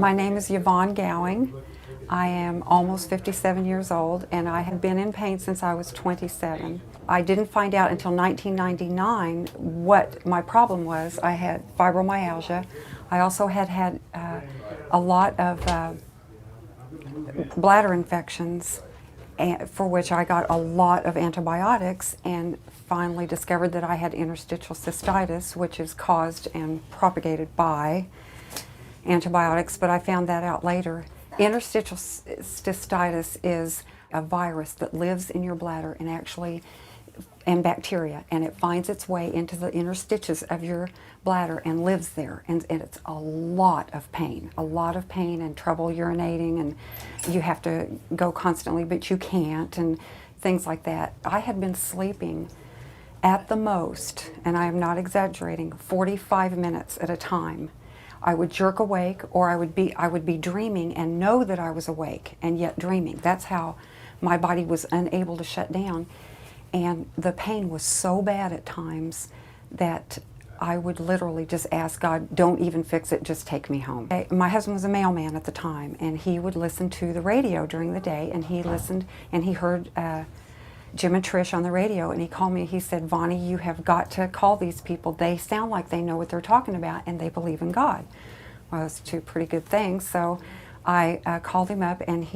My name is Yvonne Gowing. I am almost 57 years old, and I have been in pain since I was 27. I didn't find out until 1999 what my problem was. I had fibromyalgia. I also had a lot of bladder infections, for which I got a lot of antibiotics, and finally discovered that I had interstitial cystitis, which is caused and propagated by antibiotics, but I found that out later. Interstitial cystitis is a virus that lives in your bladder and bacteria, and it finds its way into the inner stitches of your bladder and lives there, and it's a lot of pain and trouble urinating, and you have to go constantly, but you can't, and things like that. I had been sleeping at the most, and I am not exaggerating, 45 minutes at a time. I would jerk awake, or I would be dreaming and know that I was awake and yet dreaming. That's how my body was unable to shut down. And the pain was so bad at times that I would literally just ask God, don't even fix it, just take me home. My husband was a mailman at the time, and he would listen to the radio during the day, and he listened and he heard Jim and Tricia on the radio, and he called me. He said, "Vonnie, you have got to call these people. They sound like they know what they're talking about, and they believe in God." Well, those two pretty good things. So I called him up, and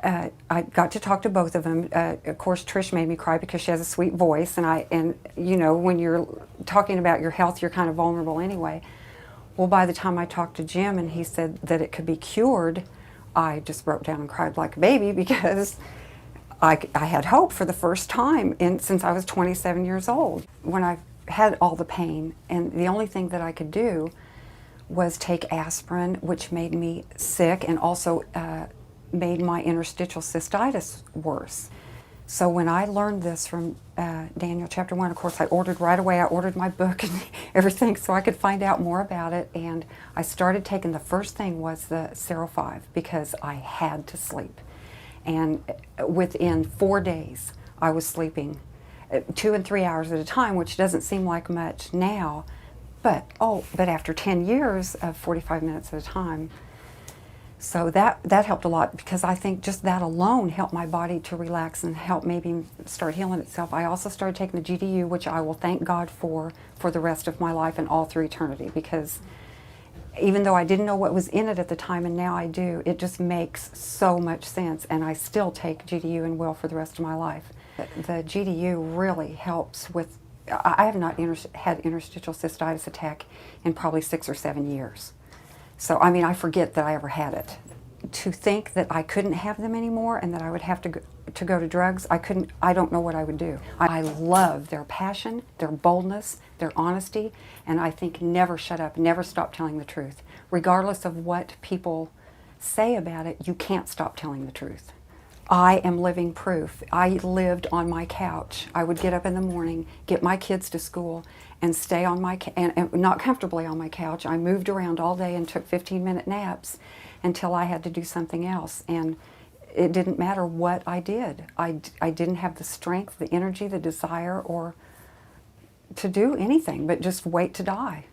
I got to talk to both of them. Of course, Trish made me cry because she has a sweet voice, and you know, when you're talking about your health, you're kind of vulnerable anyway. Well, by the time I talked to Jim and he said that it could be cured, I just broke down and cried like a baby, because I had hope for the first time since I was 27 years old. When I had all the pain, and the only thing that I could do was take aspirin, which made me sick and also made my interstitial cystitis worse. So when I learned this from Daniel chapter 1, of course I ordered right away. I ordered my book and everything so I could find out more about it, and I started taking, the first thing was the Sero 5, because I had to sleep. And within 4 days, I was sleeping 2 and 3 hours at a time, which doesn't seem like much now, but after 10 years of 45 minutes at a time. So that helped a lot, because I think just that alone helped my body to relax and help maybe start healing itself. I also started taking the GDU, which I will thank God for the rest of my life and all through eternity, because even though I didn't know what was in it at the time, and now I do, it just makes so much sense, and I still take GDU and will for the rest of my life. The GDU really helps with, I have not had interstitial cystitis attack in probably 6 or 7 years. So, I mean, I forget that I ever had it. To think that I couldn't have them anymore and that I would have to go to drugs, I don't know what I would do. I love their passion, their boldness, their honesty, and I think never shut up, never stop telling the truth. Regardless of what people say about it, you can't stop telling the truth. I am living proof. I lived on my couch. I would get up in the morning, get my kids to school, and stay on and not comfortably on my couch. I moved around all day and took 15-minute naps until I had to do something else. And it didn't matter what I did. I didn't have the strength, the energy, the desire, or to do anything but just wait to die.